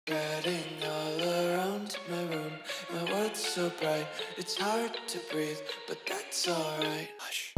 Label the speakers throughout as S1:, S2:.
S1: Spreading all around my room, my world's so bright, it's hard to breathe, but that's alright. Hush.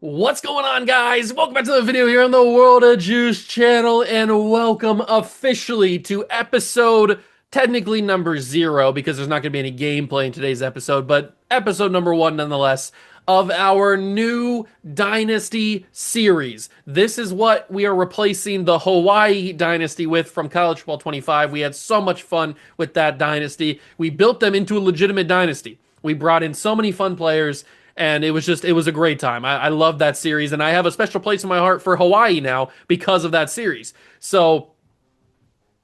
S2: What's going on, guys? Welcome back to the video here on the World of Juice channel, and welcome officially to episode, technically number 0, because there's not going to be any gameplay in today's episode, but episode number 1 nonetheless, of our new Dynasty series. This is what we are replacing the Hawaii Dynasty with from College Football 25. We had so much fun with that Dynasty. We built them into a legitimate Dynasty. We brought in so many fun players, and it was a great time. I love that series, and I have a special place in my heart for Hawaii now because of that series. So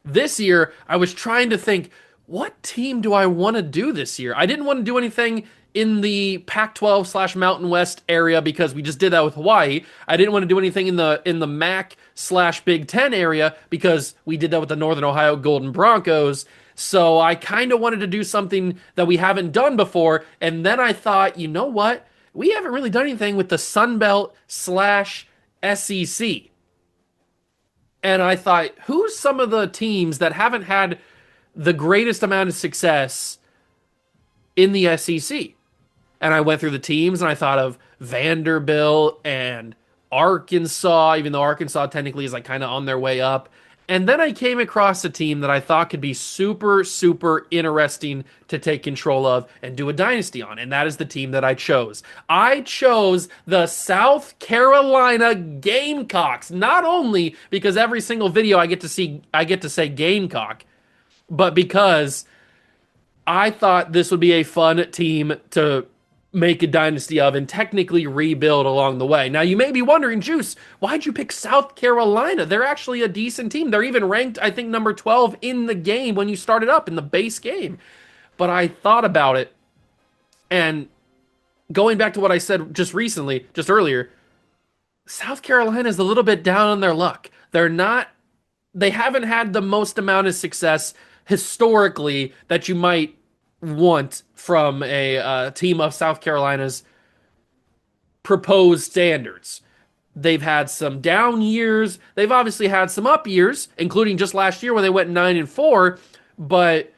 S2: this year, I was trying to think, what team do I want to do this year? I didn't want to do anything in the Pac-12/Mountain West area because we just did that with Hawaii. I didn't want to do anything in the MAC/Big Ten area because we did that with the Northern Ohio Golden Broncos. So I kind of wanted to do something that we haven't done before. And then I thought, you know what? We haven't really done anything with the Sun Belt/SEC. And I thought, who's some of the teams that haven't had the greatest amount of success in the SEC? And I went through the teams and I thought of Vanderbilt and Arkansas, even though Arkansas technically is like kind of on their way up. And then I came across a team that I thought could be super, super interesting to take control of and do a dynasty on, and that is the team that I chose. I chose the South Carolina Gamecocks, not only because every single video I get to say Gamecock, but because I thought this would be a fun team to make a dynasty of and technically rebuild along the way. Now, you may be wondering, Juice, why'd you pick South Carolina? They're actually a decent team. They're even ranked, I think, number 12 in the game when you started up in the base game. But I thought about it, and going back to what I said just earlier, South Carolina is a little bit down on their luck. They haven't had the most amount of success historically that you might want from a team of South Carolina's proposed standards. They've had some down years. They've obviously had some up years, including just last year where they went 9-4. But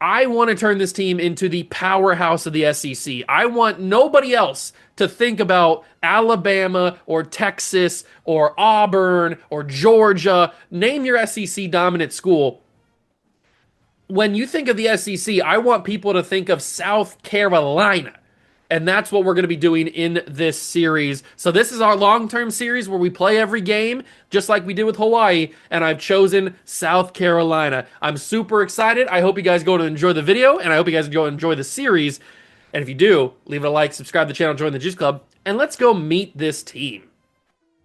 S2: I want to turn this team into the powerhouse of the SEC. I want nobody else to think about Alabama or Texas or Auburn or Georgia. Name your SEC dominant school. When you think of the SEC, I want people to think of South Carolina. And that's what we're going to be doing in this series. So this is our long-term series where we play every game, just like we did with Hawaii, and I've chosen South Carolina. I'm super excited. I hope you guys go to enjoy the video, and I hope you guys go enjoy the series. And if you do, leave it a like, subscribe to the channel, join the Juice Club, and let's go meet this team.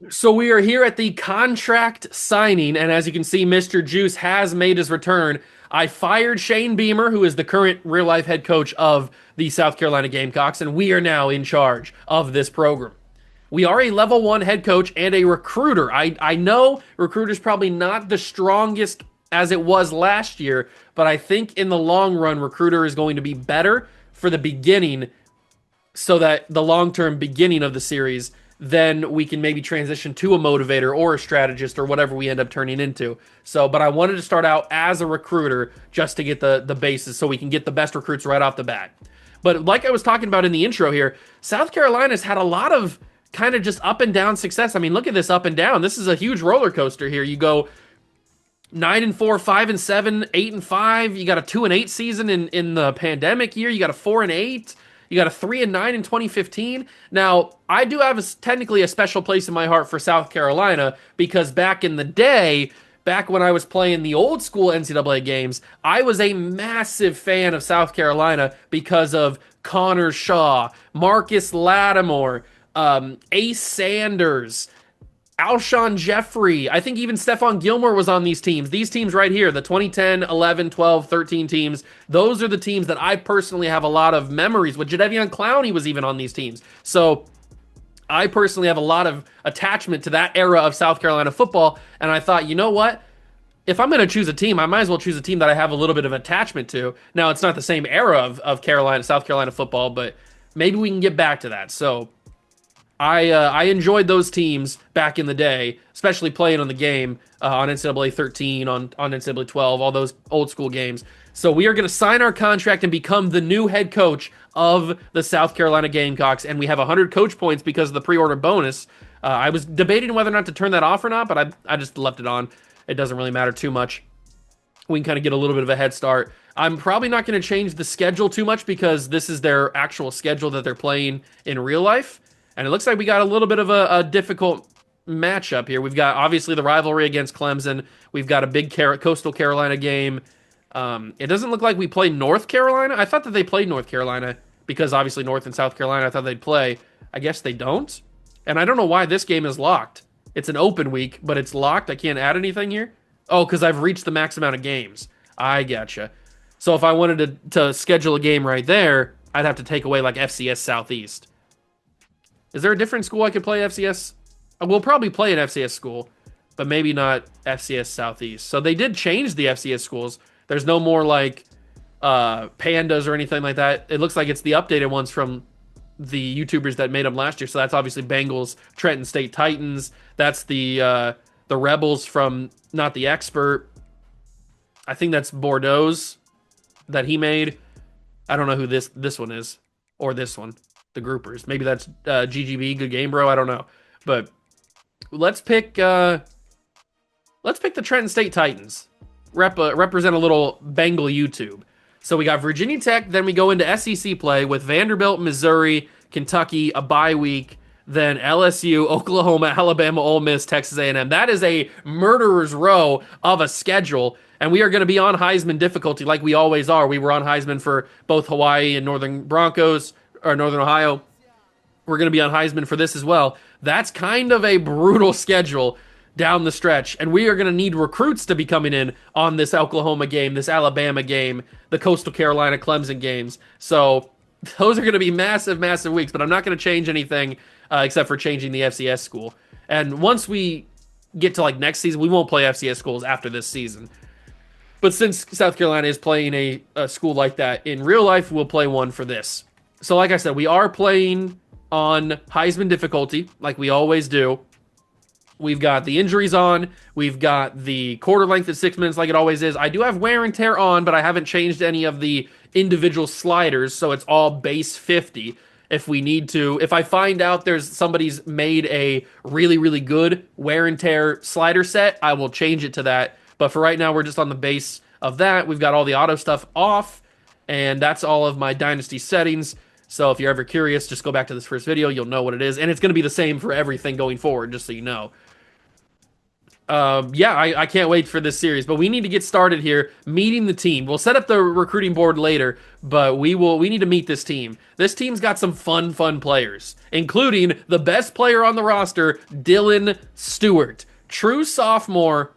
S2: So we are here at the contract signing, and as you can see, Mr. Juice has made his return. I fired Shane Beamer, who is the current real-life head coach of the South Carolina Gamecocks, and we are now in charge of this program. We are a level 1 head coach and a recruiter. I know recruiter's probably not the strongest as it was last year, but I think in the long run, recruiter is going to be better for the beginning so that the long-term beginning of the series, then we can maybe transition to a motivator or a strategist or whatever we end up turning into. So, but I wanted to start out as a recruiter just to get the basis so we can get the best recruits right off the bat. But like I was talking about in the intro here, South Carolina's had a lot of kind of just up and down success. I mean, look at this up and down. This is a huge roller coaster here. You go 9-4, 5-7, 8-5. You got a 2-8 season in the pandemic year. You got a 4-8. You got a 3-9 in 2015. Now, I do have technically a special place in my heart for South Carolina because back in the day, back when I was playing the old school NCAA games, I was a massive fan of South Carolina because of Connor Shaw, Marcus Lattimore, Ace Sanders, Alshon Jeffrey. I think even Stephon Gilmore was on these teams. These teams right here, the 2010, 11, 12, 13 teams, those are the teams that I personally have a lot of memories with. Jadeveon Clowney was even on these teams. So I personally have a lot of attachment to that era of South Carolina football, and I thought, you know what? if I'm going to choose a team, I might as well choose a team that I have a little bit of attachment to. Now, it's not the same era of South Carolina football, but maybe we can get back to that. So I enjoyed those teams back in the day, especially playing on the game on NCAA 13, on NCAA 12, all those old school games. So we are going to sign our contract and become the new head coach of the South Carolina Gamecocks, and we have 100 coach points because of the pre-order bonus. I was debating whether or not to turn that off or not, but I just left it on. It doesn't really matter too much. We can kind of get a little bit of a head start. I'm probably not going to change the schedule too much because this is their actual schedule that they're playing in real life. And it looks like we got a little bit of a difficult matchup here. We've got obviously the rivalry against Clemson. We've got a big Coastal Carolina game. It doesn't look like we play North Carolina. I thought that they played North Carolina because obviously North and South Carolina, I thought they'd play. I guess they don't. And I don't know why this game is locked. It's an open week, but it's locked. I can't add anything here. Oh, because I've reached the max amount of games. I gotcha. So if I wanted to schedule a game right there, I'd have to take away like FCS Southeast. Is there a different school I could play FCS? We'll probably play an FCS school, but maybe not FCS Southeast. So they did change the FCS schools. There's no more like pandas or anything like that. It looks like it's the updated ones from the YouTubers that made them last year. So that's obviously Bengals, Trenton State Titans. That's the Rebels from Not the Expert. I think that's Bordeaux's that he made. I don't know who this one is or this one. The groupers. Maybe that's GGB, Good Game Bro. I don't know. But let's pick the Trenton State Titans. Represent a little Bengal YouTube. So we got Virginia Tech, then we go into SEC play with Vanderbilt, Missouri, Kentucky, a bye week, then LSU, Oklahoma, Alabama, Ole Miss, Texas A&M. That is a murderer's row of a schedule, and we are going to be on Heisman difficulty like we always are. We were on Heisman for both Hawaii and Northern Ohio. We're going to be on Heisman for this as well. That's kind of a brutal schedule down the stretch, and we are going to need recruits to be coming in on this Oklahoma game, this Alabama game, the Coastal Carolina Clemson games. So those are going to be massive, massive weeks, but I'm not going to change anything except for changing the FCS school. And once we get to like next season, we won't play FCS schools after this season. But since South Carolina is playing a school like that in real life, we'll play one for this. So like I said, we are playing on Heisman difficulty, like we always do. We've got the injuries on. We've got the quarter length at 6 minutes like it always is. I do have wear and tear on, but I haven't changed any of the individual sliders, so it's all base 50 if we need to. If I find out somebody's made a really, really good wear and tear slider set, I will change it to that. But for right now, we're just on the base of that. We've got all the auto stuff off, and that's all of my Dynasty settings. So if you're ever curious, just go back to this first video. You'll know what it is. And it's going to be the same for everything going forward, just so you know. I can't wait for this series, but we need to get started here meeting the team. We'll set up the recruiting board later, but we need to meet this team. This team's got some fun players, including the best player on the roster, Dylan Stewart. True sophomore,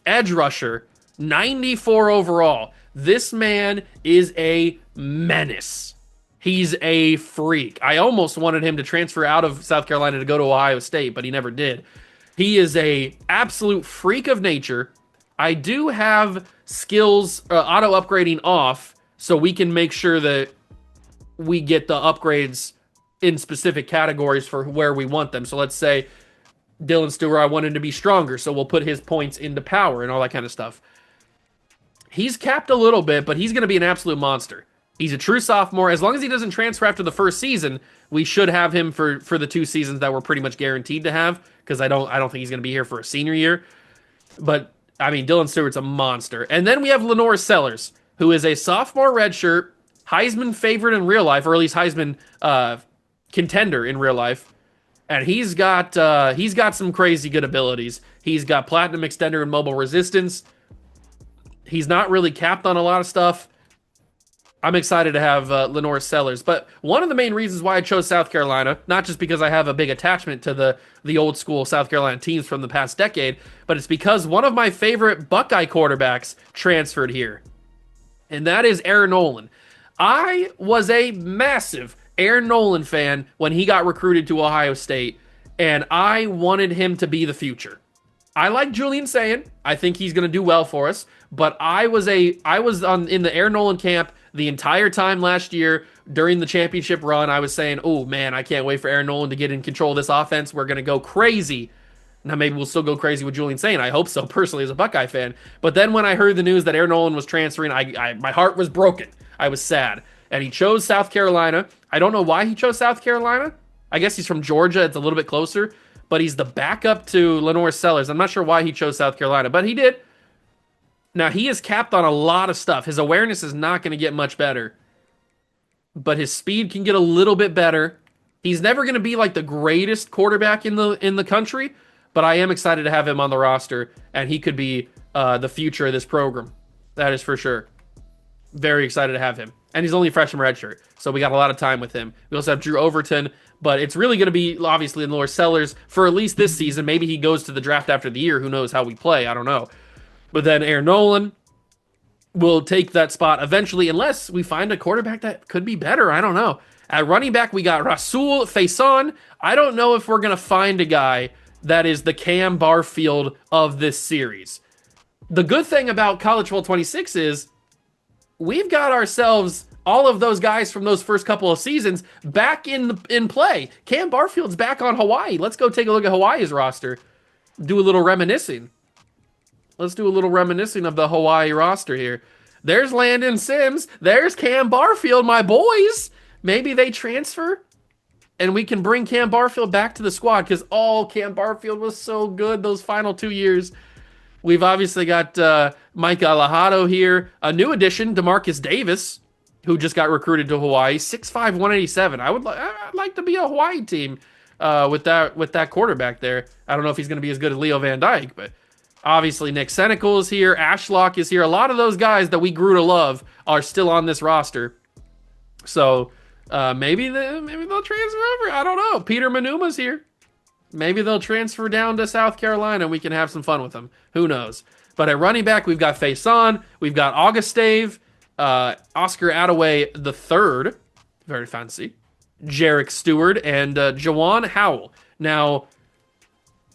S2: edge rusher, 94 overall. This man is a menace. He's a freak. I almost wanted him to transfer out of South Carolina to go to Ohio State, but he never did. He is a absolute freak of nature. I do have skills auto upgrading off, so we can make sure that we get the upgrades in specific categories for where we want them. So let's say Dylan Stewart, I want him to be stronger, so we'll put his points into power and all that kind of stuff. He's capped a little bit, but he's going to be an absolute monster. He's a true sophomore. As long as he doesn't transfer after the first season, we should have him for the 2 seasons that we're pretty much guaranteed to have, because I don't think he's going to be here for a senior year. But, I mean, Dylan Stewart's a monster. And then we have Lenore Sellers, who is a sophomore redshirt, Heisman favorite in real life, or at least Heisman contender in real life. And he's got some crazy good abilities. He's got platinum extender and mobile resistance. He's not really capped on a lot of stuff. I'm excited to have Lenore Sellers. But one of the main reasons why I chose South Carolina, not just because I have a big attachment to the old school South Carolina teams from the past decade, but it's because one of my favorite Buckeye quarterbacks transferred here. And that is Aaron Nolan. I was a massive Aaron Nolan fan when he got recruited to Ohio State, and I wanted him to be the future. I like Julian saying. I think he's going to do well for us. But I was in the Aaron Nolan camp the entire time last year during the championship run. I was saying, oh man, I can't wait for Aaron Nolan to get in control of this offense. We're going to go crazy. Now maybe we'll still go crazy with Julian saying. I hope so personally as a Buckeye fan. But then when I heard the news that Aaron Nolan was transferring, my heart was broken. I was sad. And he chose South Carolina. I don't know why he chose South Carolina. I guess he's from Georgia. It's a little bit closer. But he's the backup to Lenore Sellers. I'm not sure why he chose South Carolina, but he did. Now, he is capped on a lot of stuff. His awareness is not going to get much better. But his speed can get a little bit better. He's never going to be like the greatest quarterback in the country, but I am excited to have him on the roster, and he could be the future of this program. That is for sure. Very excited to have him. And he's only a freshman redshirt, so we got a lot of time with him. We also have Drew Overton, but it's really going to be, obviously, Lenore Sellers for at least this season. Maybe he goes to the draft after the year. Who knows how we play? I don't know. But then Aaron Nolan will take that spot eventually, unless we find a quarterback that could be better. I don't know. At running back, we got Rasul Faison. I don't know if we're going to find a guy that is the Cam Barfield of this series. The good thing about College Football 26 is we've got ourselves all of those guys from those first couple of seasons back in play. Cam Barfield's back on Hawaii. Let's go take a look at Hawaii's roster. Do a little reminiscing. Let's do a little reminiscing of the Hawaii roster here. There's Landon Sims. There's Cam Barfield, my boys. Maybe they transfer and we can bring Cam Barfield back to the squad because Cam Barfield was so good those final 2 years. We've obviously got Mike Alejado here. A new addition, DeMarcus Davis, who just got recruited to Hawaii. 6'5", 187. I'd like to be a Hawaii team with that quarterback there. I don't know if he's going to be as good as Leo Van Dyke, but obviously Nick Senecal is here. Ashlock is here. A lot of those guys that we grew to love are still on this roster. So maybe they'll transfer over. I don't know. Peter Manuma's here. Maybe they'll transfer down to South Carolina and we can have some fun with them. Who knows? But at running back, we've got Faison. We've got Augustave, Oscar Attaway III. Very fancy. Jarek Stewart, and Jawan Howell. Now,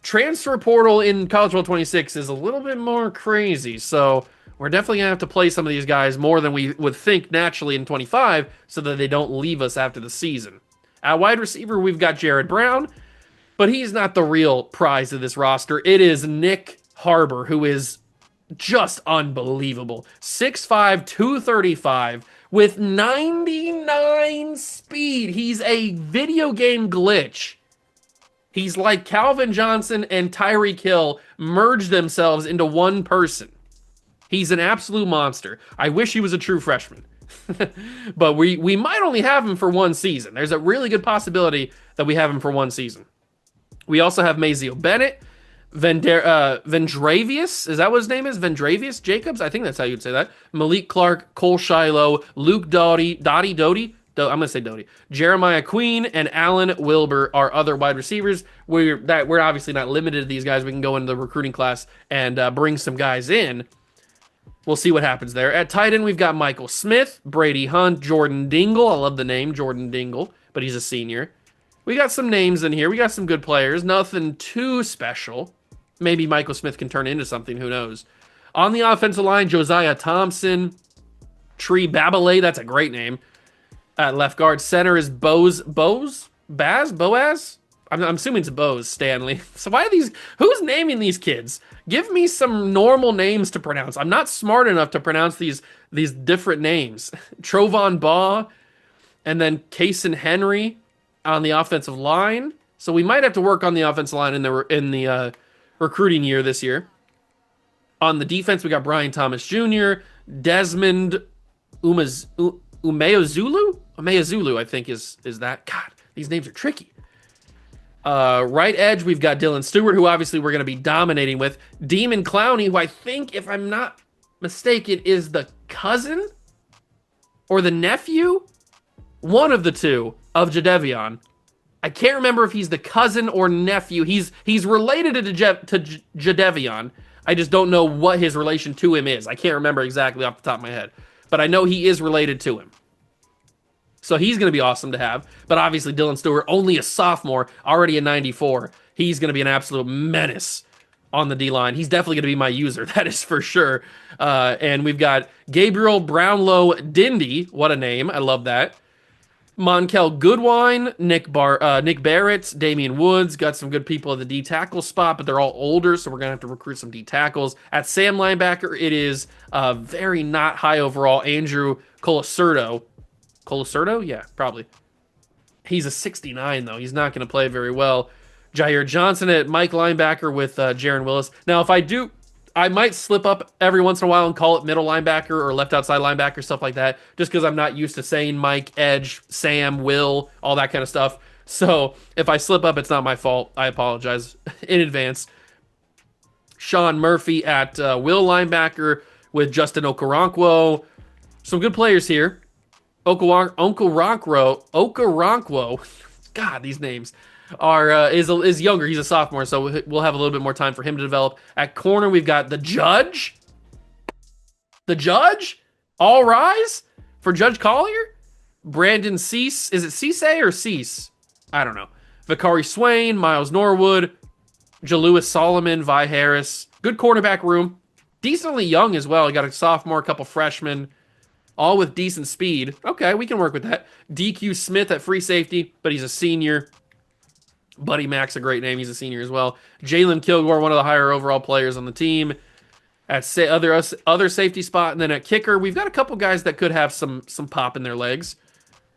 S2: transfer portal in College Football 26 is a little bit more crazy, so we're definitely going to have to play some of these guys more than we would think naturally in 25 so that they don't leave us after the season. At wide receiver, we've got Jared Brown, but he's not the real prize of this roster. It is Nick Harbor, who is just unbelievable. 6'5", 235 with 99 speed. He's a video game glitch. He's like Calvin Johnson and Tyreek Hill merged themselves into one person. He's an absolute monster. I wish he was a true freshman. But we might only have him for one season. There's a really good possibility that we have him for one season. We also have Mazeo Bennett, Vendravius, is that what his name is? Vendravius Jacobs? I think that's how you'd say that. Malik Clark, Cole Shiloh, Luke Doty, I'm going to say Doty. Jeremiah Queen and Alan Wilbur are other wide receivers. We're obviously not limited to these guys. We can go into the recruiting class and bring some guys in. We'll see what happens there. At tight end, we've got Michael Smith, Brady Hunt, Jordan Dingle. I love the name, Jordan Dingle, but he's a senior. We got some names in here. We got some good players. Nothing too special. Maybe Michael Smith can turn into something. Who knows? On the offensive line, Josiah Thompson, Tree Babalay. That's a great name. At left guard, center is Boaz? I'm assuming it's Boaz Stanley. So why are these? Who's naming these kids? Give me some normal names to pronounce. I'm not smart enough to pronounce these different names. Trovon Baugh, and then Kason Henry on the offensive line. So we might have to work on the offensive line in the recruiting year this year. On the defense, we got Brian Thomas Jr., Desmond Umeozulu? Umeozulu, I think is that. God, these names are tricky. Right edge, we've got Dylan Stewart, who obviously we're going to be dominating with. Demon Clowney, who I think, if I'm not mistaken, is the cousin or the nephew, one of the two, of Jadeveon. I can't remember if he's the cousin or nephew. He's related to Jadeveon. I just don't know what his relation to him is. I can't remember exactly off the top of my head. But I know he is related to him. So he's going to be awesome to have. But obviously Dylan Stewart, only a sophomore, already a 94. He's going to be an absolute menace on the D line. He's definitely going to be my user. That is for sure. And we've got Gabriel Brownlow Dindy. What a name. I love that. Monkel Goodwine, Nick Barrett, Damian Woods. Got some good people at the D tackle spot, but they're all older, so we're going to have to recruit some D tackles. At Sam linebacker, it is very not high overall Andrew Colasurdo. Colasurdo? Yeah, probably. He's a 69, though. He's not going to play very well. Jair Johnson at Mike linebacker with Jaron Willis. Now, if I do, I might slip up every once in a while and call it middle linebacker or left outside linebacker, stuff like that, just because I'm not used to saying Mike, Edge, Sam, Will, all that kind of stuff. So if I slip up, it's not my fault. I apologize in advance. Sean Murphy at Will linebacker with Justin Okoronkwo. Some good players here. Okoronkwo. God, these names is younger. He's a sophomore, so we'll have a little bit more time for him to develop. At corner, we've got the Judge. The Judge? All rise for Judge Collier? Brandon Cease. Is it Cisse or Cease? I don't know. Vakari Swain, Miles Norwood, Jalewis Solomon, Vi Harris. Good cornerback room. Decently young as well. You got a sophomore, a couple freshmen, all with decent speed. Okay, we can work with that. DQ Smith at free safety, but he's a senior. Buddy Mack's a great name. He's a senior as well. Jalen Kilgore, one of the higher overall players on the team. At other safety spot, and then at kicker, we've got a couple guys that could have some pop in their legs.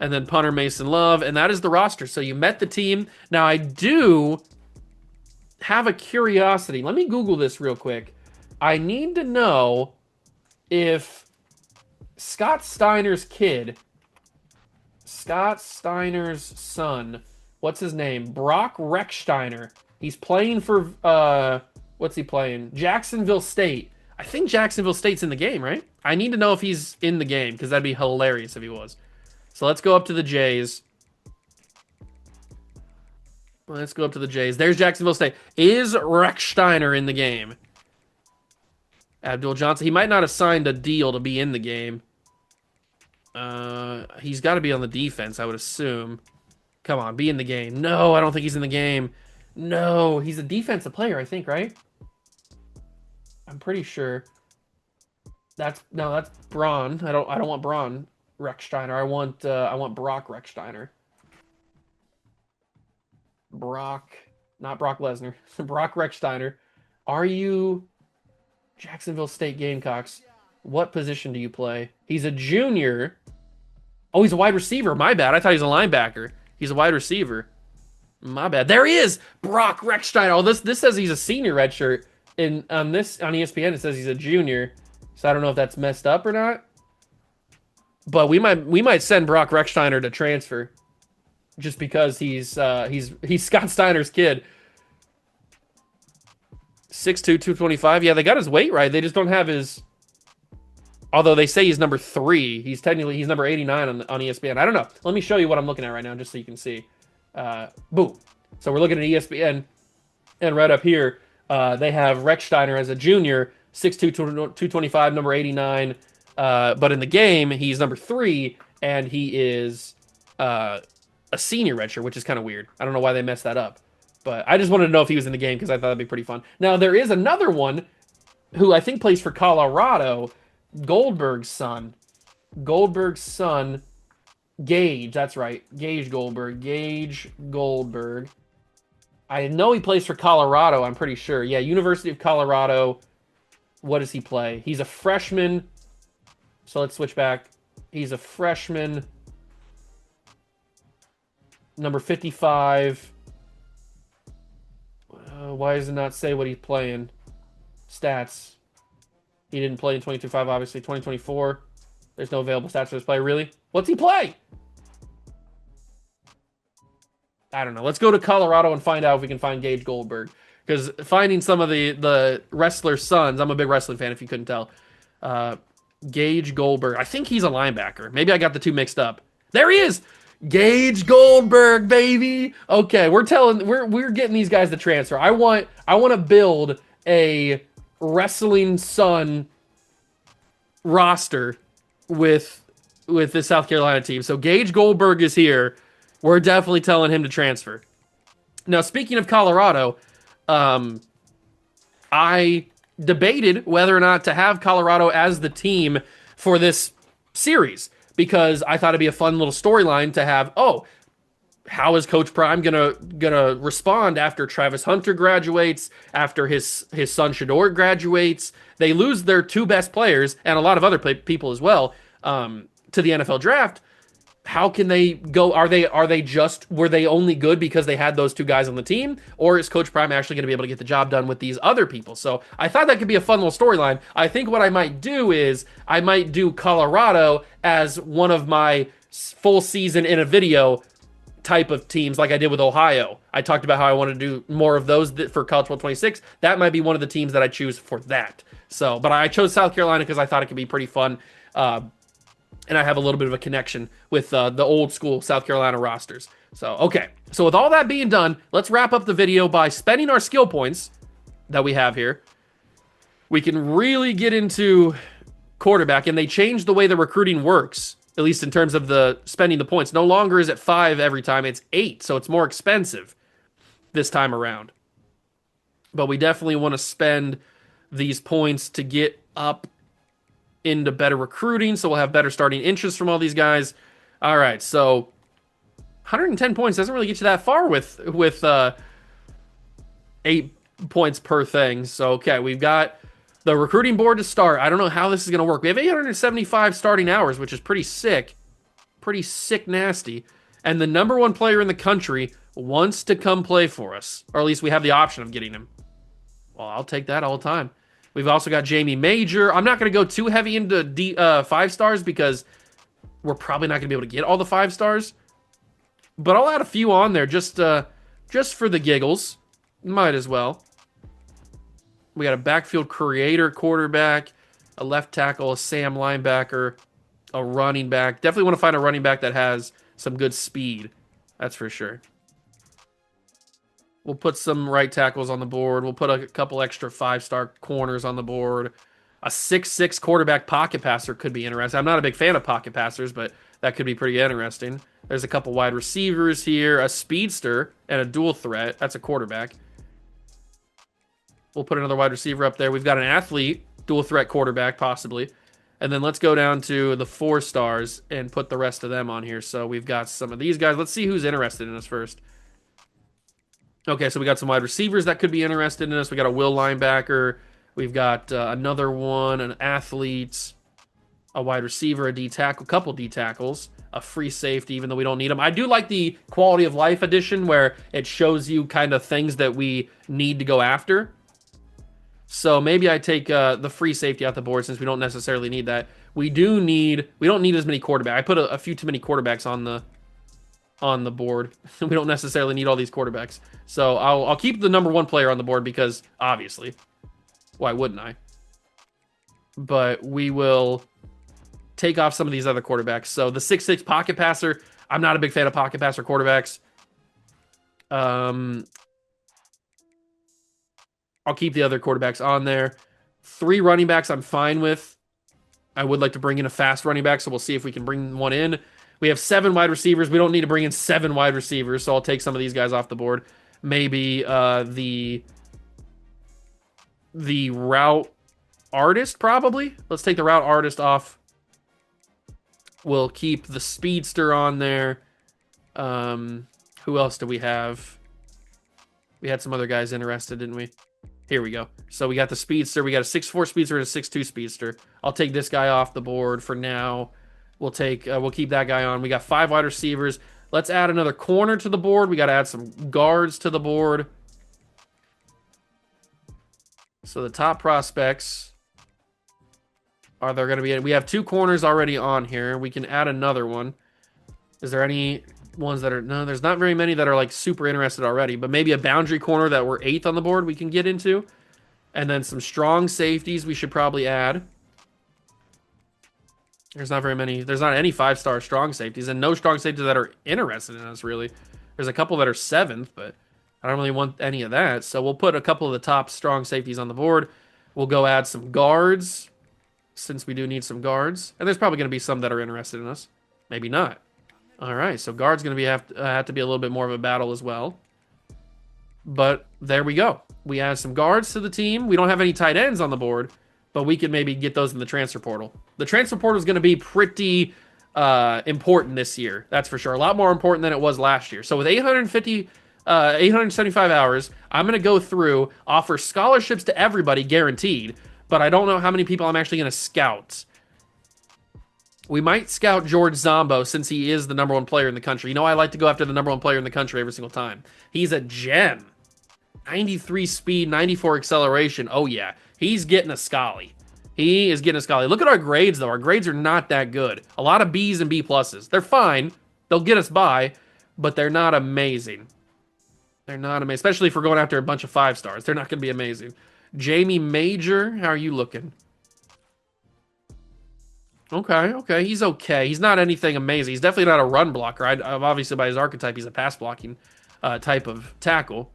S2: And then punter Mason Love, and that is the roster. So you met the team. Now I do have a curiosity. Let me Google this real quick. I need to know if Scott Steiner's son, what's his name? Brock Rechsteiner. He's playing for, what's he playing? Jacksonville State. I think Jacksonville State's in the game, right? I need to know if he's in the game, because that'd be hilarious if he was. So let's go up to the Jays. There's Jacksonville State. Is Rechsteiner in the game? Abdul Johnson. He might not have signed a deal to be in the game. He's got to be on the defense, I would assume. Come on, be in the game. No, I don't think he's in the game. No, he's a defensive player, I think, right? I'm pretty sure. That's Braun. I don't want Braun Rechsteiner. I want Brock Rechsteiner. Not Brock Lesnar. Brock Rechsteiner. Are you Jacksonville State Gamecocks? What position do you play? He's a junior. Oh, he's a wide receiver. My bad. I thought he was a linebacker. He's a wide receiver. My bad. There he is. Brock Rechsteiner. Oh, this says he's a senior redshirt. On ESPN it says he's a junior. So I don't know if that's messed up or not. But we might send Brock Rechsteiner to transfer, just because he's Scott Steiner's kid. 6'2", 225. Yeah, they got his weight right. They just don't have his. Although they say he's number 3, he's number 89 on ESPN. I don't know. Let me show you what I'm looking at right now, just so you can see. Boom. So we're looking at ESPN, and right up here, they have Rechsteiner as a junior, 6'2", 225, number 89. But in the game, he's number 3, and he is a senior redshirt, which is kind of weird. I don't know why they messed that up. But I just wanted to know if he was in the game, because I thought that'd be pretty fun. Now, there is another one who I think plays for Colorado, Goldberg's son. Gage, that's right. Gage Goldberg. I know he plays for Colorado, I'm pretty sure. Yeah, University of Colorado. What does he play? He's a freshman. So let's switch back. He's a freshman. Number 55. Why does it not say what he's playing? Stats. He didn't play in 2025, obviously. 2024. There's no available stats for this player. Really? What's he play? I don't know. Let's go to Colorado and find out if we can find Gage Goldberg. Because finding some of the wrestlers' sons, I'm a big wrestling fan if you couldn't tell. Gage Goldberg. I think he's a linebacker. Maybe I got the two mixed up. There he is! Gage Goldberg, baby! Okay, we're getting these guys to transfer. I want to build a wrestling son roster with the South Carolina team. So Gage Goldberg is here. We're definitely telling him to transfer. Now, speaking of Colorado, I debated whether or not to have Colorado as the team for this series because I thought it'd be a fun little storyline to have. Oh, how is Coach Prime gonna respond after Travis Hunter graduates, after his son Shador graduates? They lose their two best players and a lot of other people as well to the NFL draft. How can they go? Are they just were they only good because they had those two guys on the team, or is Coach Prime actually going to be able to get the job done with these other people? So I thought that could be a fun little storyline. I think what I might do is I might do Colorado as one of my full season in a video type of teams like I did with Ohio. I talked about how I want to do more of those for College Football 26. That might be one of the teams that I choose for that. So, but I chose South Carolina because I thought it could be pretty fun. And I have a little bit of a connection with the old school South Carolina rosters. So, okay. So with all that being done, let's wrap up the video by spending our skill points that we have here. We can really get into quarterback, and they changed the way the recruiting works, at least in terms of the spending the points. No longer is it 5 every time, it's 8, so it's more expensive this time around. But we definitely want to spend these points to get up into better recruiting, so we'll have better starting interest from all these guys. All right, so 110 points doesn't really get you that far with 8 points per thing. So, okay, we've got the recruiting board to start. I don't know how this is going to work. We have 875 starting hours, which is pretty sick. Pretty sick nasty. And the number 1 player in the country wants to come play for us. Or at least we have the option of getting him. Well, I'll take that all the time. We've also got Jamie Major. I'm not going to go too heavy into 5 stars because we're probably not going to be able to get all the 5 stars. But I'll add a few on there just for the giggles. Might as well. We got a backfield creator quarterback, a left tackle, a Sam linebacker, a running back. Definitely want to find a running back that has some good speed. That's for sure. We'll put some right tackles on the board. We'll put a couple extra 5-star corners on the board. A 6'6" quarterback pocket passer could be interesting. I'm not a big fan of pocket passers, but that could be pretty interesting. There's a couple wide receivers here, a speedster, and a dual threat. That's a quarterback. We'll put another wide receiver up there. We've got an athlete, dual threat quarterback, possibly. And then let's go down to the 4 stars and put the rest of them on here. So we've got some of these guys. Let's see who's interested in us first. Okay, so we got some wide receivers that could be interested in us. We got a will linebacker. We've got another one, an athlete, a wide receiver, a D tackle, a couple D tackles, a free safety, even though we don't need them. I do like the quality of life edition where it shows you kind of things that we need to go after. So maybe I take the free safety out the board since we don't necessarily need that. We don't need as many quarterbacks. I put a few too many quarterbacks on the board. We don't necessarily need all these quarterbacks. So I'll keep the number 1 player on the board because obviously, why wouldn't I? But we will take off some of these other quarterbacks. So the 6'6" pocket passer, I'm not a big fan of pocket passer quarterbacks. I'll keep the other quarterbacks on there. 3 running backs I'm fine with. I would like to bring in a fast running back, so we'll see if we can bring one in. We have 7 wide receivers. We don't need to bring in 7 wide receivers, so I'll take some of these guys off the board. Maybe the route artist, probably. Let's take the route artist off. We'll keep the speedster on there. Who else do we have? We had some other guys interested, didn't we? Here we go. So we got the speedster. We got a 6'4" speedster and a 6'2" speedster. I'll take this guy off the board for now. We'll keep that guy on. We got 5 wide receivers. Let's add another corner to the board. We got to add some guards to the board. So the top prospects are there going to be? We have 2 corners already on here. We can add another one. Is there any ones that are? No, there's not very many that are like super interested already. But maybe a boundary corner that we're 8th on the board we can get into, and then some strong safeties we should probably add. There's not very many. There's not any 5-star strong safeties, and no strong safeties that are interested in us, really. There's a couple that are 7th, but I don't really want any of that. So we'll put a couple of the top strong safeties on the board. We'll go add some guards, since we do need some guards. And there's probably going to be some that are interested in us. Maybe not. All right, so guard's going to have to be a little bit more of a battle as well. But there we go. We add some guards to the team. We don't have any tight ends on the board, but we can maybe get those in the transfer portal. The transfer portal is going to be pretty important this year. That's for sure. A lot more important than it was last year. So with 875 hours, I'm going to go through, offer scholarships to everybody guaranteed, but I don't know how many people I'm actually going to scout. We might scout George Zombo since he is the number one player in the country. You know, I like to go after the number one player in the country every single time. He's a gem. 93 speed, 94 acceleration. Oh, yeah. He's getting a Scully. He is getting a Scully. Look at our grades, though. Our grades are not that good. A lot of Bs and B pluses. They're fine. They'll get us by, but they're not amazing. They're not amazing. Especially if we're going after a bunch of 5 stars. They're not going to be amazing. Jamie Major, how are you looking? Okay. He's okay. He's not anything amazing. He's definitely not a run blocker. Obviously, by his archetype, he's a pass blocking type of tackle.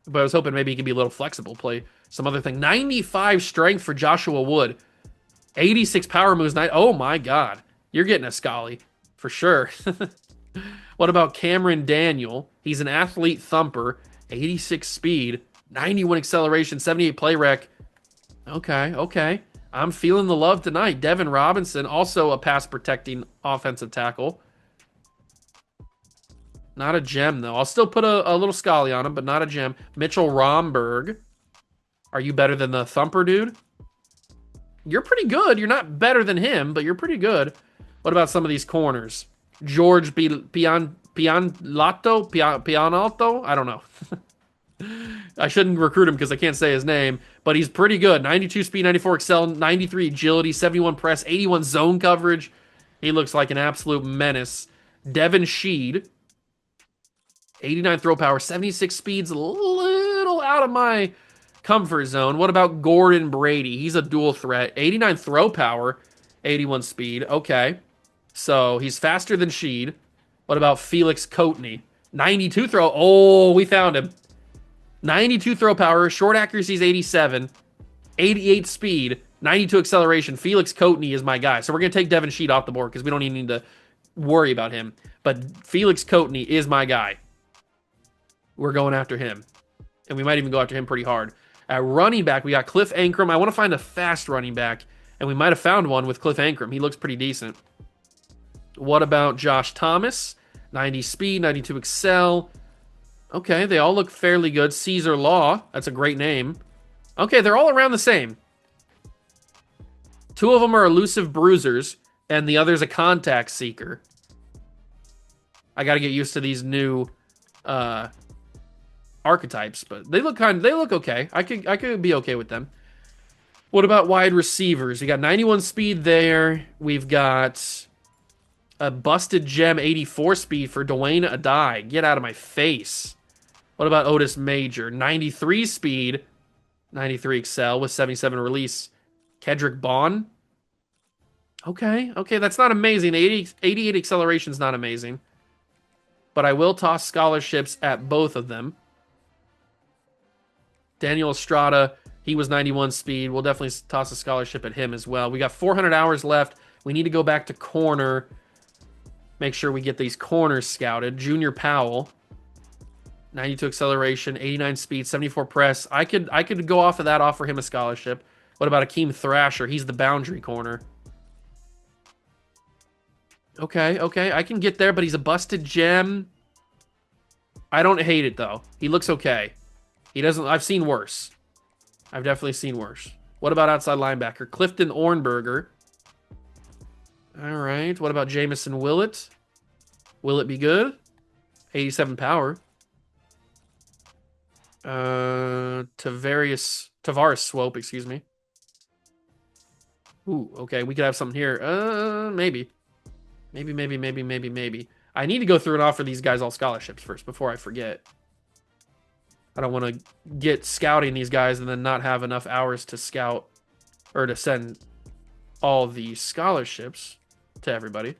S2: But I was hoping maybe he could be a little flexible, play some other thing. 95 strength for Joshua Wood. 86 power moves. Oh, my God. You're getting a Scully for sure. What about Cameron Daniel? He's an athlete thumper. 86 speed. 91 acceleration. 78 play rec. Okay. I'm feeling the love tonight. Devin Robinson, also a pass-protecting offensive tackle. Not a gem, though. I'll still put a little Scully on him, but not a gem. Mitchell Romberg. Are you better than the thumper, dude? You're pretty good. You're not better than him, but you're pretty good. What about some of these corners? George Pianalto? I don't know. I shouldn't recruit him because I can't say his name, but he's pretty good. 92 speed, 94 excel, 93 agility, 71 press, 81 zone coverage. He looks like an absolute menace. Devin Sheed, 89 throw power, 76 speed's a little out of my comfort zone. What about Gordon Brady? He's a dual threat. 89 throw power, 81 speed. Okay, so he's faster than Sheed. What about Felix Coatney? 92 throw. Oh, we found him. 92 throw power, short accuracy is 87, 88 speed, 92 acceleration. Felix Coatney is my guy. So we're going to take Devin Sheed off the board because we don't even need to worry about him. But Felix Coatney is my guy. We're going after him. And we might even go after him pretty hard. At running back, we got Cliff Ankrum. I want to find a fast running back. And we might have found one with Cliff Ankrum. He looks pretty decent. What about Josh Thomas? 90 speed, 92 excel. Okay, they all look fairly good. Caesar Law, that's a great name. Okay, they're all around the same. 2 of them are elusive bruisers, and the other's a contact seeker. I got to get used to these new archetypes, but they look okay. I could be okay with them. What about wide receivers? We got 91 speed there. We've got a busted gem 84 speed for Dwayne Adai. Get out of my face. What about Otis Major? 93 speed, 93 excel with 77 release. Kedrick Bond. Okay, that's not amazing. 88 acceleration is not amazing. But I will toss scholarships at both of them. Daniel Estrada, he was 91 speed. We'll definitely toss a scholarship at him as well. We got 400 hours left. We need to go back to corner. Make sure we get these corners scouted. Junior Powell. 92 acceleration, 89 speed, 74 press. I could go off of that, offer him a scholarship. What about Akeem Thrasher? He's the boundary corner. Okay, I can get there, but he's a busted gem. I don't hate it, though. He looks okay. He doesn't... I've seen worse. I've definitely seen worse. What about outside linebacker? Clifton Ornberger. All right. What about Jamison Willett? Will it be good? 87 power. Tavares Swope, excuse me. Ooh, okay, we could have something here. Maybe. I need to go through and offer these guys all scholarships first before I forget. I don't want to get scouting these guys and then not have enough hours to scout or to send all the scholarships to everybody.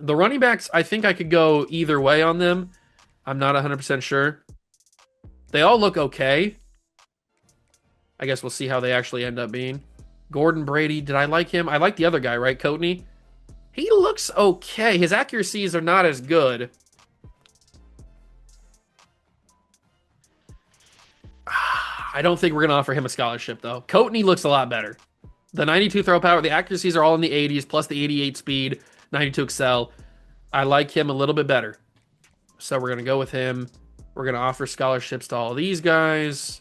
S2: The running backs, I think I could go either way on them. I'm not 100% sure. They all look okay. I guess we'll see how they actually end up being. Gordon Brady, did I like him? I like the other guy, right? Coatney. He looks okay. His accuracies are not as good. I don't think we're going to offer him a scholarship, though. Coatney looks a lot better. The 92 throw power, the accuracies are all in the 80s, plus the 88 speed, 92 excel. I like him a little bit better. So we're going to go with him. We're going to offer scholarships to all these guys.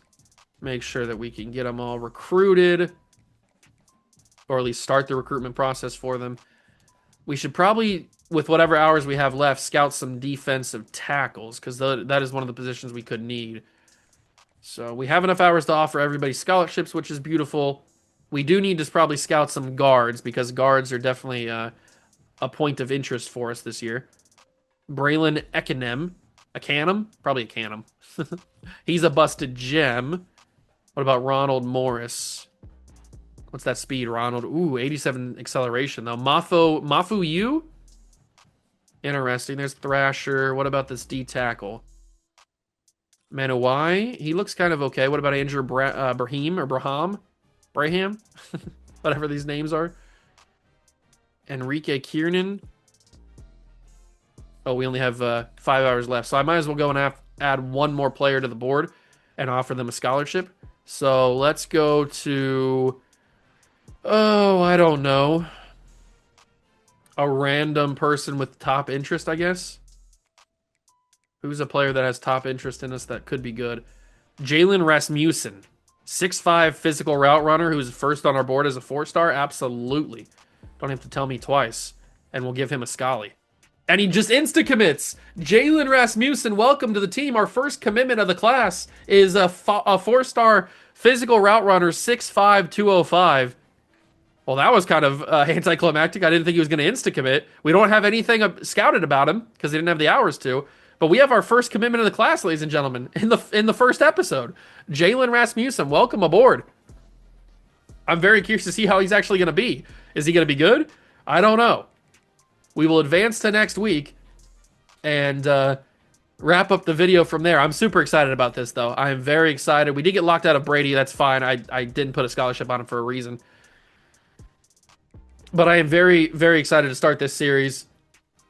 S2: Make sure that we can get them all recruited. Or at least start the recruitment process for them. We should probably, with whatever hours we have left, scout some defensive tackles. Because that is one of the positions we could need. So we have enough hours to offer everybody scholarships, which is beautiful. We do need to probably scout some guards. Because guards are definitely a point of interest for us this year. Braylon Ecanem? Probably Ecanem. He's a busted gem. What about Ronald Morris? What's that speed, Ronald? Ooh, 87 acceleration, though. Mafu Yu? Interesting. There's Thrasher. What about this D-tackle? Manuai? He looks kind of okay. What about Andrew Brahim or Braham? Braham? Whatever these names are. Enrique Kiernan. Oh, we only have 5 hours left. So I might as well go and add one more player to the board and offer them a scholarship. So let's go to... Oh, I don't know. A random person with top interest, I guess. Who's a player that has top interest in us that could be good? Jalen Rasmussen. 6'5" physical route runner who's first on our board as a 4-star? Absolutely. Don't have to tell me twice. And we'll give him a scully. And he just insta-commits. Jalen Rasmussen, welcome to the team. Our first commitment of the class is a 4-star physical route runner, 6'5", 205. Well, that was kind of anticlimactic. I didn't think he was going to insta-commit. We don't have anything scouted about him because he didn't have the hours to. But we have our first commitment of the class, ladies and gentlemen, in the first episode. Jalen Rasmussen, welcome aboard. I'm very curious to see how he's actually going to be. Is he going to be good? I don't know. We will advance to next week and wrap up the video from there. I'm super excited about this, though. I am very excited. We did get locked out of Brady. That's fine. I didn't put a scholarship on him for a reason. But I am very, very excited to start this series.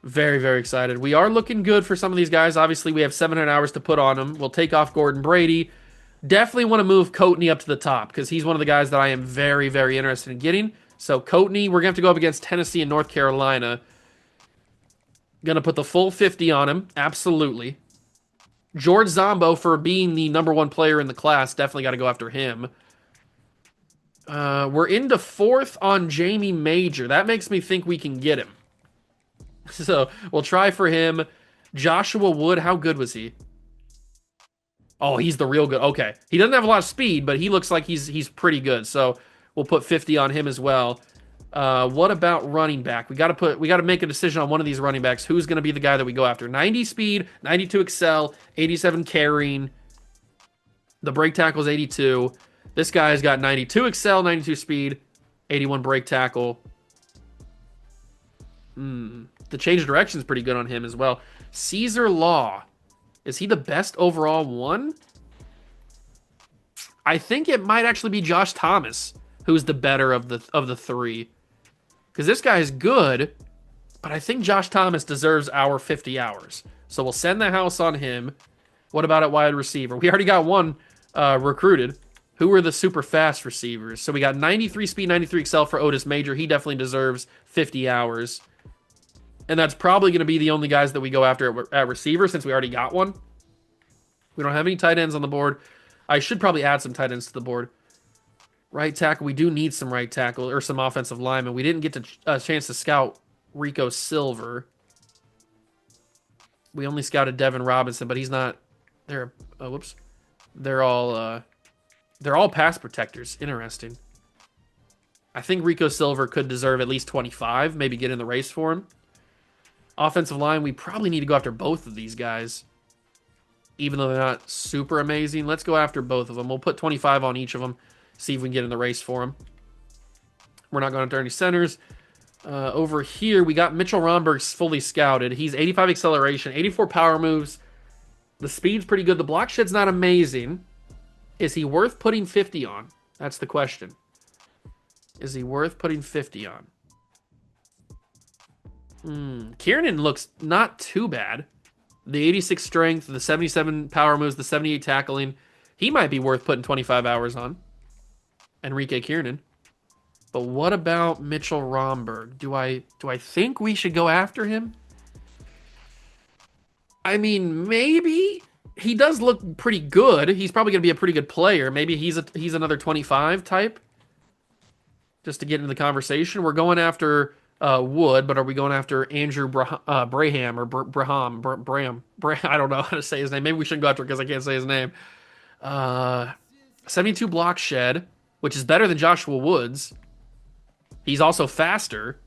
S2: Very, very excited. We are looking good for some of these guys. Obviously, we have 700 hours to put on them. We'll take off Gordon Brady. Definitely want to move Coatney up to the top because he's one of the guys that I am very, very interested in getting. So Coatney, we're going to have to go up against Tennessee and North Carolina. Going to put the full 50 on him. Absolutely. George Zombo, for being the #1 player in the class, definitely got to go after him. We're into 4th on Jamie Major. That makes me think we can get him. So we'll try for him. Joshua Wood, how good was he? Oh, he's the real good. Okay. He doesn't have a lot of speed, but he looks like he's pretty good. So we'll put 50 on him as well. What about running back? We got to make a decision on one of these running backs. Who's going to be the guy that we go after? 90 speed, 92 excel, 87 carrying. The break tackle is 82. This guy's got 92 excel, 92 speed, 81 break tackle. The change of direction is pretty good on him as well. Caesar Law. Is he the best overall one? I think it might actually be Josh Thomas, who's the better of the three. Because this guy is good, but I think Josh Thomas deserves our 50 hours. So we'll send the house on him. What about at wide receiver? We already got one recruited. Who were the super fast receivers? So we got 93 speed, 93 excel for Otis Major. He definitely deserves 50 hours. And that's probably going to be the only guys that we go after at receiver since we already got one. We don't have any tight ends on the board. I should probably add some tight ends to the board. Right tackle. We do need some right tackle or some offensive linemen. We didn't get a chance to scout Rico Silver. We only scouted Devin Robinson, but he's not. They're whoops. They're all pass protectors. Interesting. I think Rico Silver could deserve at least 25. Maybe get in the race for him. Offensive line, we probably need to go after both of these guys. Even though they're not super amazing. Let's go after both of them. We'll put 25 on each of them. See if we can get in the race for them. We're not going after any centers. Over here, we got Mitchell Romberg's fully scouted. He's 85 acceleration, 84 power moves. The speed's pretty good. The block shed's not amazing. Is he worth putting 50 on? That's the question. Is he worth putting 50 on? Kiernan looks not too bad. The 86 strength, the 77 power moves, the 78 tackling, He might be worth putting 25 hours on. Enrique Kiernan. But what about Mitchell Romberg? Do I think we should go after him? I mean, maybe. He does look pretty good. He's probably going to be a pretty good player. Maybe he's another 25 type. Just to get into the conversation. We're going after Wood, but are we going after Andrew Braham or Braham? I don't know how to say his name. Maybe we shouldn't go after it because I can't say his name. 72 block shed, which is better than Joshua Woods. He's also faster.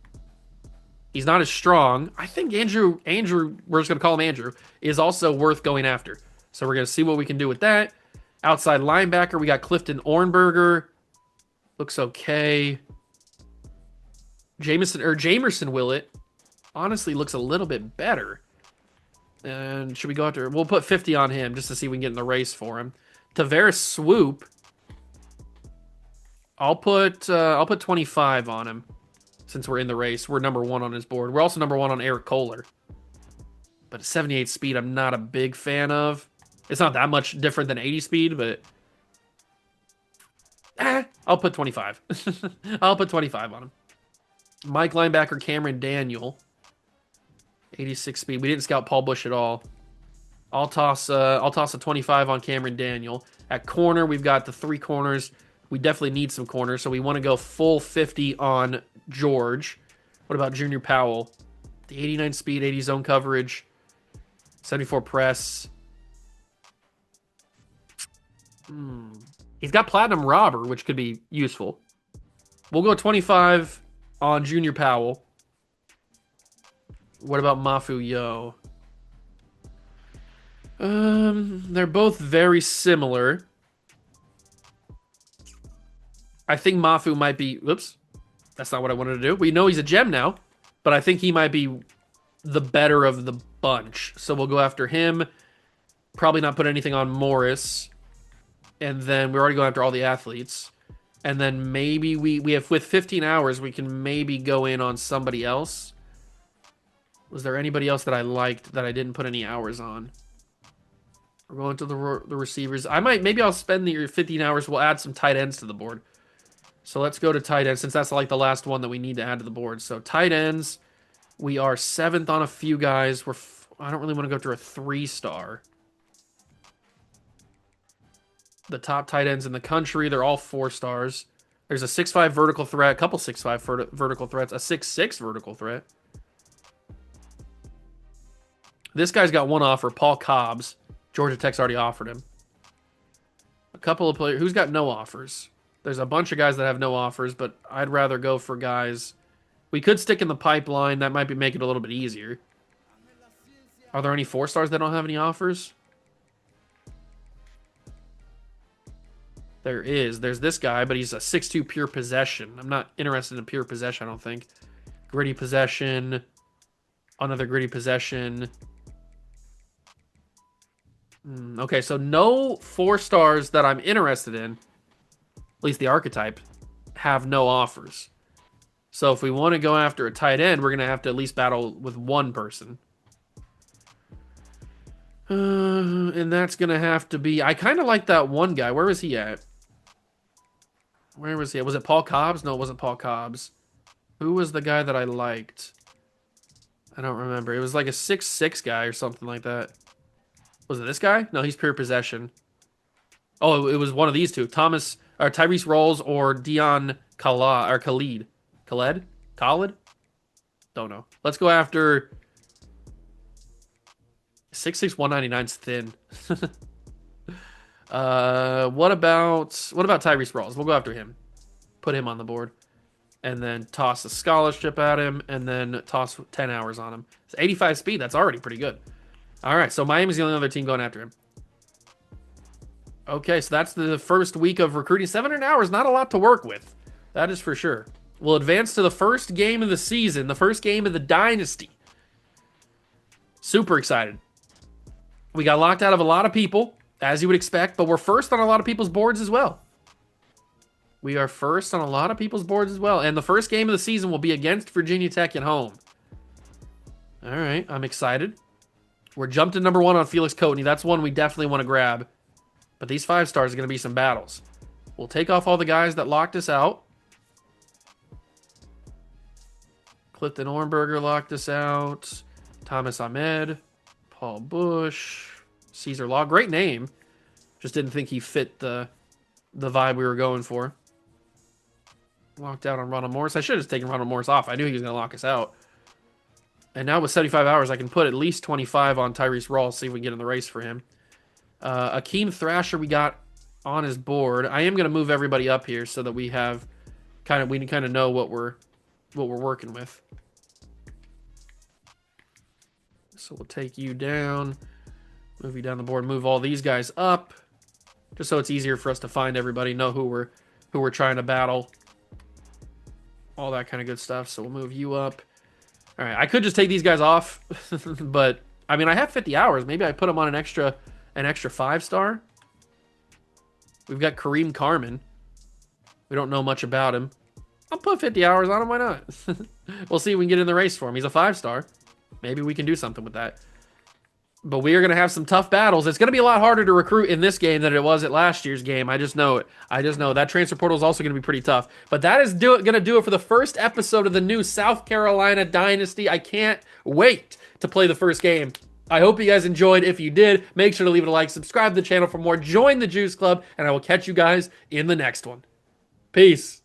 S2: He's not as strong. I think Andrew, we're just going to call him Andrew, is also worth going after. So we're going to see what we can do with that. Outside linebacker, we got Clifton Ornberger. Looks okay. Jamerson Willett honestly looks a little bit better. And should we go after? We'll put 50 on him just to see if we can get in the race for him. Tavares Swoop. I'll put 25 on him since we're in the race. We're number 1 on his board. We're also number 1 on Eric Kohler. But 78 speed, I'm not a big fan of. It's not that much different than 80 speed, but I'll put 25. I'll put 25 on him. Mike linebacker Cameron Daniel. 86 speed. We didn't scout Paul Bush at all. I'll toss a 25 on Cameron Daniel. At corner, we've got the 3 corners. We definitely need some corners, so we want to go full 50 on George. What about Junior Powell? The 89 speed, 80 zone coverage, 74 press. He's got Platinum Robber, which could be useful. We'll go 25 on Junior Powell. What about Mafu Yo? They're both very similar. I think Mafu might be... Oops. That's not what I wanted to do. We know he's a gem now, but I think he might be the better of the bunch. So we'll go after him. Probably not put anything on Morris. And then we're already going after all the athletes. And then maybe we have, with 15 hours, we can maybe go in on somebody else. Was there anybody else that I liked that I didn't put any hours on? We're going to the receivers. Maybe I'll spend the 15 hours. We'll add some tight ends to the board. So let's go to tight ends, since that's like the last one that we need to add to the board. So tight ends, we are 7th on a few guys. I don't really want to go through a 3-star. The top tight ends in the country, they're all 4 stars. There's a 6'5 vertical threat, a couple 6'5 vertical threats, a 6'6 vertical threat. This guy's got one offer, Paul Cobbs. Georgia Tech's already offered him. A couple of players. Who's got no offers? There's a bunch of guys that have no offers, but I'd rather go for guys. We could stick in the pipeline. That might make it a little bit easier. Are there any 4-stars that don't have any offers? There is. There's this guy, but he's a 6'2 pure possession. I'm not interested in pure possession, I don't think. Gritty possession. Another gritty possession. Okay, so no 4-stars that I'm interested in, at least the archetype, have no offers. So if we want to go after a tight end, we're going to have to at least battle with one person. And that's going to have to be... I kind of like that one guy. Where was he at? Where was he at? Was it Paul Cobbs? No, it wasn't Paul Cobbs. Who was the guy that I liked? I don't remember. It was like a 6'6 guy or something like that. Was it this guy? No, he's pure possession. Oh, it was one of these two. Tyrese Rolls or Dion Khalid. Khalid? Don't know. Let's go after 6'6", 199's thin. What about Tyrese Rolls? We'll go after him. Put him on the board. And then toss a scholarship at him, and then toss 10 hours on him. It's 85 speed. That's already pretty good. All right, so Miami's the only other team going after him. Okay, so that's the first week of recruiting. 700 hours, not a lot to work with. That is for sure. We'll advance to the first game of the season, the first game of the Dynasty. Super excited. We got locked out of a lot of people, as you would expect, but we're first on a lot of people's boards as well. We are first on a lot of people's boards as well. And the first game of the season will be against Virginia Tech at home. All right, I'm excited. We're jumped to number 1 on Felix Coatney. That's one we definitely want to grab. But these 5 stars are going to be some battles. We'll take off all the guys that locked us out. Clifton Ornberger locked us out. Thomas Ahmed. Paul Bush. Caesar Law. Great name. Just didn't think he fit the vibe we were going for. Locked out on Ronald Morris. I should have just taken Ronald Morris off. I knew he was going to lock us out. And now with 75 hours, I can put at least 25 on Tyrese Rawls, see if we can get in the race for him. Akeem Thrasher we got on his board. I am going to move everybody up here so that we have kind of know what we're working with. So we'll take you down, move you down the board, move all these guys up, just so it's easier for us to find everybody, know who we're trying to battle, all that kind of good stuff. So we'll move you up. All right, I could just take these guys off, but I mean I have 50 hours. Maybe I put them on an extra 5-star. We've got Kareem Carmen. We don't know much about him. I'll put 50 hours on him. Why not? We'll see if we can get in the race for him. He's a 5-star. Maybe we can do something with that. But we are going to have some tough battles. It's going to be a lot harder to recruit in this game than it was at last year's game. I just know it. I just know that transfer portal is also going to be pretty tough. But that is going to do it for the first episode of the new South Carolina Dynasty. I can't wait to play the first game. I hope you guys enjoyed. If you did, make sure to leave it a like, subscribe to the channel for more, join the Juice Club, and I will catch you guys in the next one. Peace.